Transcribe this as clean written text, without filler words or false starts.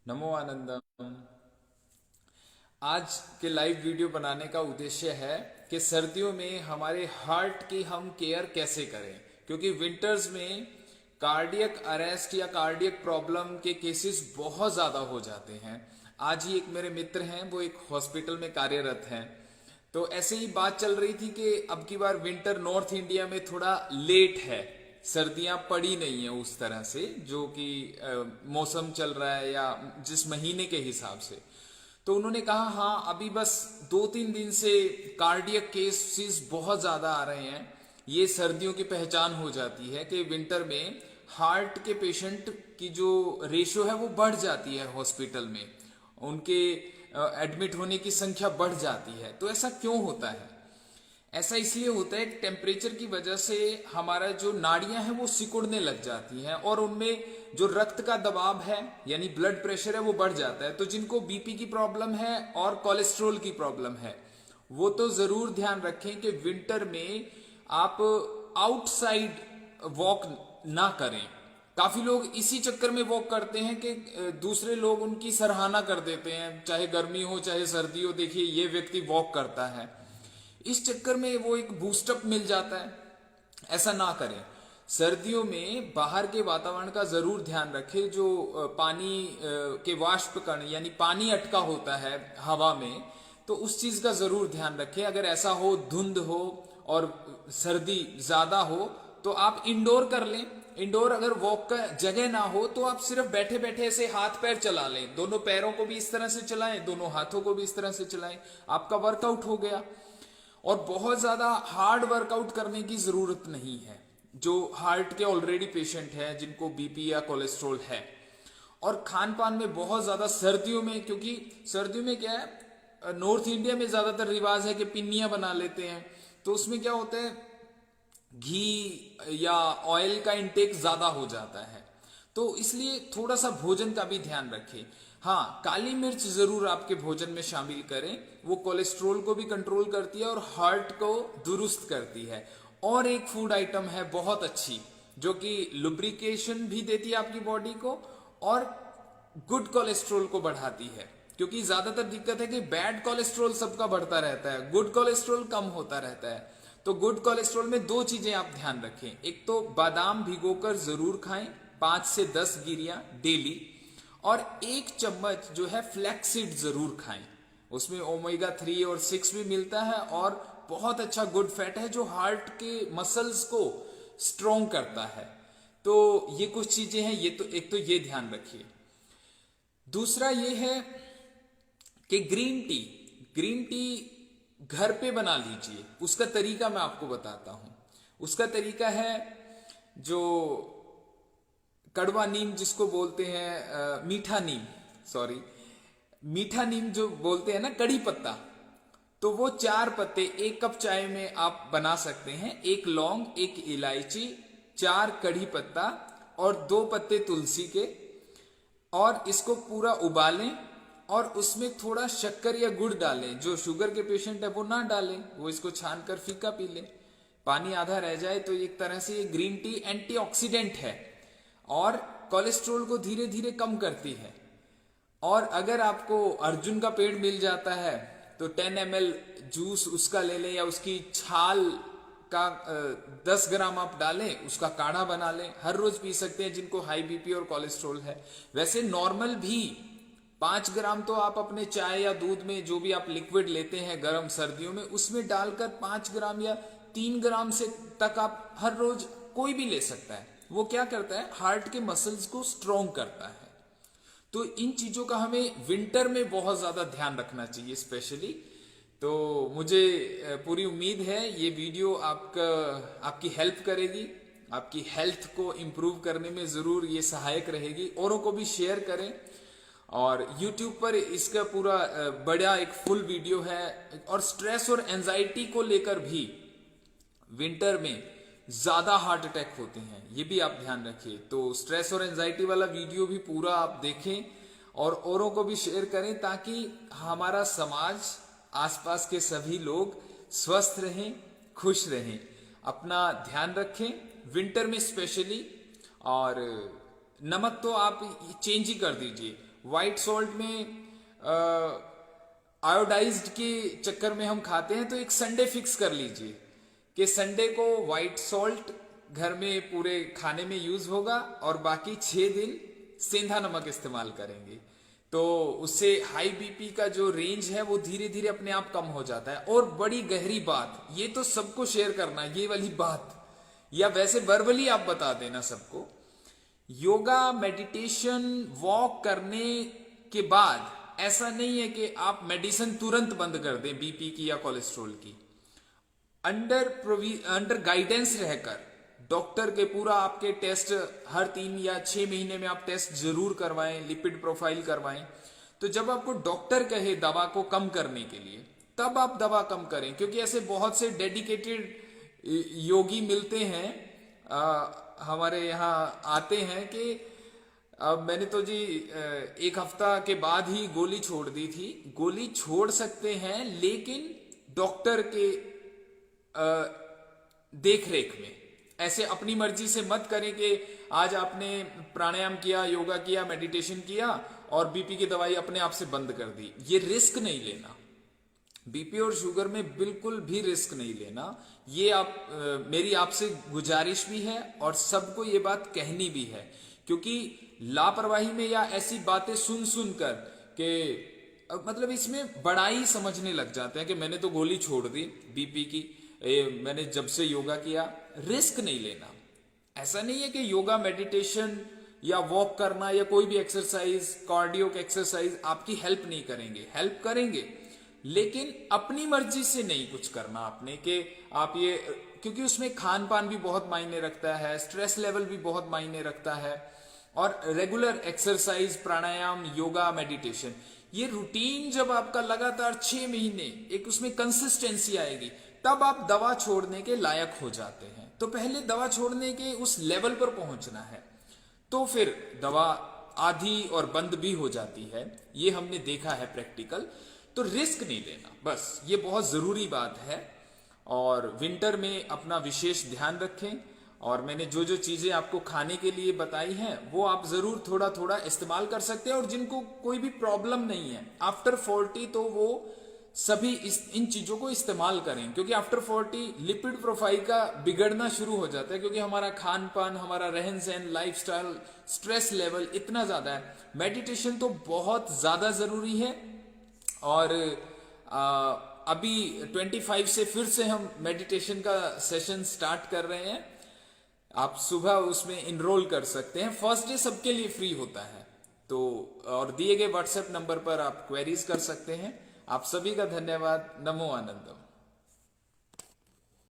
नमो आनंदम। आज के live video बनाने का उद्देश्य है कि सर्दियों में हमारे हार्ट की हम केयर कैसे करें, क्योंकि विंटर्स में कार्डियक अरेस्ट या कार्डियक प्रॉब्लम के केसेस बहुत ज़्यादा हो जाते हैं। आज ही एक मेरे मित्र हैं, वो एक हॉस्पिटल में कार्यरत हैं। तो ऐसे ही बात चल रही थी कि अब की बार विंटर नॉर्थ इंडिया में थोड़ा लेट है, सर्दियां पड़ी नहीं है उस तरह से जो कि मौसम चल रहा है या जिस महीने के हिसाब से। तो उन्होंने कहा हाँ, अभी बस 2-3 दिन से कार्डियक केसेस बहुत ज़्यादा आ रहे हैं। ये सर्दियों की पहचान हो जाती है कि विंटर में हार्ट के पेशेंट की जो रेशो है वो बढ़ जाती है हॉस्पिटल में, उनके एडमिट होने की संख्या बढ़ जाती है। तो ऐसा क्यों होता है? ऐसा इसलिए होता है कि टेम्परेचर की वजह से हमारा जो नाड़ियां हैं वो सिकुड़ने लग जाती हैं और उनमें जो रक्त का दबाव है यानी ब्लड प्रेशर है वो बढ़ जाता है। तो जिनको बीपी की प्रॉब्लम है और कोलेस्ट्रोल की प्रॉब्लम है वो तो जरूर ध्यान रखें कि विंटर में आप आउटसाइड वॉक ना करें। काफी लोग इसी चक्कर में वॉक करते हैं कि दूसरे लोग उनकी सराहना कर देते हैं, चाहे गर्मी हो चाहे सर्दी हो, देखिए ये व्यक्ति वॉक करता है। इस चक्कर में वो एक बूस्टअप मिल जाता है। ऐसा ना करें। सर्दियों में बाहर के वातावरण का जरूर ध्यान रखें। जो पानी के वाष्प कण यानी पानी अटका होता है हवा में, तो उस चीज का जरूर ध्यान रखें। अगर ऐसा हो, धुंध हो और सर्दी ज्यादा हो, तो आप इंडोर कर लें। इंडोर अगर वॉक का जगह ना हो तो आप सिर्फ बैठे बैठे ऐसे हाथ पैर चला लें, दोनों पैरों को भी इस तरह से चलाएं, दोनों हाथों को भी इस तरह से चलाएं, आपका वर्कआउट हो गया। और बहुत ज्यादा हार्ड वर्कआउट करने की जरूरत नहीं है। जो हार्ट के ऑलरेडी पेशेंट हैं, जिनको बीपी या कोलेस्ट्रॉल है, और खान पान में बहुत ज्यादा सर्दियों में, क्योंकि सर्दियों में क्या है, नॉर्थ इंडिया में ज्यादातर रिवाज है कि पिन्नियां बना लेते हैं। तो उसमें क्या होता है, घी या ऑयल का इंटेक ज्यादा हो जाता है। तो इसलिए थोड़ा सा भोजन का भी ध्यान रखें। हाँ, काली मिर्च जरूर आपके भोजन में शामिल करें, वो कोलेस्ट्रोल को भी कंट्रोल करती है और हार्ट को दुरुस्त करती है। और एक फूड आइटम है बहुत अच्छी, जो कि लुब्रिकेशन भी देती है आपकी बॉडी को और गुड कोलेस्ट्रोल को बढ़ाती है। क्योंकि ज्यादातर दिक्कत है कि बैड कोलेस्ट्रोल सबका बढ़ता रहता है, गुड कोलेस्ट्रोल कम होता रहता है। तो गुड कोलेस्ट्रोल में दो चीजें आप ध्यान रखें। एक तो बादाम भिगोकर जरूर खाएं, 5 से 10 गिरियां डेली। और 1 चम्मच जो है फ्लैक्सीड जरूर खाएं, उसमें ओमेगा 3 और 6 भी मिलता है और बहुत अच्छा गुड फैट है जो हार्ट के मसल्स को स्ट्रोंग करता है। तो ये कुछ चीजें हैं, ये तो एक तो ये ध्यान रखिए। दूसरा ये है कि ग्रीन टी घर पे बना लीजिए। उसका तरीका मैं आपको बताता हूं। उसका तरीका है, जो कड़वा नीम जिसको बोलते हैं, मीठा नीम, सॉरी, मीठा नीम जो बोलते हैं ना, कड़ी पत्ता, तो वो 4 पत्ते 1 कप चाय में आप बना सकते हैं। 1 लौंग, 1 इलायची, 4 कड़ी पत्ता और 2 पत्ते तुलसी के, और इसको पूरा उबालें और उसमें थोड़ा शक्कर या गुड़ डालें। जो शुगर के पेशेंट है वो ना डालें, वो इसको छान कर फीका पी लें, पानी आधा रह जाए। तो एक तरह से ये ग्रीन टी एंटीऑक्सीडेंट है और कोलेस्ट्रोल को धीरे धीरे कम करती है। और अगर आपको अर्जुन का पेड़ मिल जाता है तो 10 ml जूस उसका ले लें, या उसकी छाल का 10 ग्राम आप डालें, उसका काढ़ा बना लें, हर रोज पी सकते हैं जिनको हाई बीपी और कोलेस्ट्रोल है। वैसे नॉर्मल भी 5 ग्राम तो आप अपने चाय या दूध में, जो भी आप लिक्विड लेते हैं गर्म सर्दियों में, उसमें डालकर 5 ग्राम या 3 ग्राम से तक आप हर रोज कोई भी ले सकता है। वो क्या करता है, हार्ट के मसल्स को स्ट्रोंग करता है। तो इन चीजों का हमें विंटर में बहुत ज्यादा ध्यान रखना चाहिए स्पेशली। तो मुझे पूरी उम्मीद है ये वीडियो आपकी हेल्प करेगी, आपकी हेल्थ को इम्प्रूव करने में जरूर ये सहायक रहेगी। औरों को भी शेयर करें। और YouTube पर इसका पूरा बड़ा एक फुल वीडियो है। और स्ट्रेस और एंजाइटी को लेकर भी विंटर में ज्यादा हार्ट अटैक होते हैं, ये भी आप ध्यान रखिए। तो स्ट्रेस और एंजाइटी वाला वीडियो भी पूरा आप देखें और औरों को भी शेयर करें, ताकि हमारा समाज, आसपास के सभी लोग स्वस्थ रहें, खुश रहें। अपना ध्यान रखें विंटर में स्पेशली। और नमक तो आप चेंज ही कर दीजिए, व्हाइट सॉल्ट में आयोडाइज्ड के चक्कर में हम खाते हैं, तो एक संडे फिक्स कर लीजिए कि संडे को व्हाइट सॉल्ट घर में पूरे खाने में यूज होगा और बाकी 6 दिन सेंधा नमक इस्तेमाल करेंगे। तो उससे हाई बीपी का जो रेंज है वो धीरे धीरे अपने आप कम हो जाता है। और बड़ी गहरी बात, ये तो सबको शेयर करना, ये वाली बात, या वैसे वर्बली आप बता देना सबको, योगा मेडिटेशन वॉक करने के बाद ऐसा नहीं है कि आप मेडिसिन तुरंत बंद कर दें बीपी की या कोलेस्ट्रॉल की। अंडर गाइडेंस रहकर डॉक्टर के पूरा आपके टेस्ट हर 3 या 6 महीने में आप टेस्ट जरूर करवाएं, लिपिड प्रोफाइल करवाएं। तो जब आपको डॉक्टर कहे दवा को कम करने के लिए, तब आप दवा कम करें, क्योंकि ऐसे बहुत से डेडिकेटेड योगी मिलते हैं, हमारे यहाँ आते हैं कि अब मैंने तो जी 1 हफ्ता के बाद ही गोली छोड़ दी थी। गोली छोड़ सकते हैं लेकिन डॉक्टर के देख रेख में। ऐसे अपनी मर्जी से मत करें कि आज आपने प्राणायाम किया, योगा किया, मेडिटेशन किया और बीपी की दवाई अपने आप से बंद कर दी। ये रिस्क नहीं लेना, बीपी और शुगर में बिल्कुल भी रिस्क नहीं लेना। ये मेरी आपसे गुजारिश भी है और सबको ये बात कहनी भी है, क्योंकि लापरवाही में या ऐसी बातें सुन सुनकर के मतलब इसमें बड़ाई समझने लग जाते हैं कि मैंने तो गोली छोड़ दी बीपी की, मैंने जब से योगा किया। रिस्क नहीं लेना। ऐसा नहीं है कि योगा मेडिटेशन या वॉक करना या कोई भी एक्सरसाइज, कार्डियो एक्सरसाइज आपकी हेल्प नहीं करेंगे, हेल्प करेंगे, लेकिन अपनी मर्जी से नहीं कुछ करना आपने कि आप ये, क्योंकि उसमें खान पान भी बहुत मायने रखता है, स्ट्रेस लेवल भी बहुत मायने रखता है, और रेगुलर एक्सरसाइज, प्राणायाम, योगा, मेडिटेशन, ये रूटीन जब आपका लगातार 6 महीने एक उसमें कंसिस्टेंसी आएगी, तब आप दवा छोड़ने के लायक हो जाते हैं। तो पहले दवा छोड़ने के उस लेवल पर पहुंचना है, तो फिर दवा आधी और बंद भी हो जाती है। ये हमने देखा है प्रैक्टिकल। तो रिस्क नहीं लेना, बस ये बहुत जरूरी बात है। और विंटर में अपना विशेष ध्यान रखें। और मैंने जो जो चीजें आपको खाने के लिए बताई हैं वो आप जरूर थोड़ा थोड़ा इस्तेमाल कर सकते हैं। और जिनको कोई भी प्रॉब्लम नहीं है आफ्टर 40, तो वो सभी इन चीजों को इस्तेमाल करें, क्योंकि आफ्टर 40 लिपिड प्रोफाइल का बिगड़ना शुरू हो जाता है, क्योंकि हमारा खान पान, हमारा रहन सहन, लाइफस्टाइल, स्ट्रेस लेवल इतना ज्यादा है। मेडिटेशन तो बहुत ज्यादा जरूरी है। और अभी 25 से फिर से हम मेडिटेशन का सेशन स्टार्ट कर रहे हैं। आप सुबह उसमें इनरोल कर सकते हैं। फर्स्ट डे सबके लिए फ्री होता है, तो और दिए गए व्हाट्सएप नंबर पर आप क्वेरीज कर सकते हैं। आप सभी का धन्यवाद। नमो आनंदम।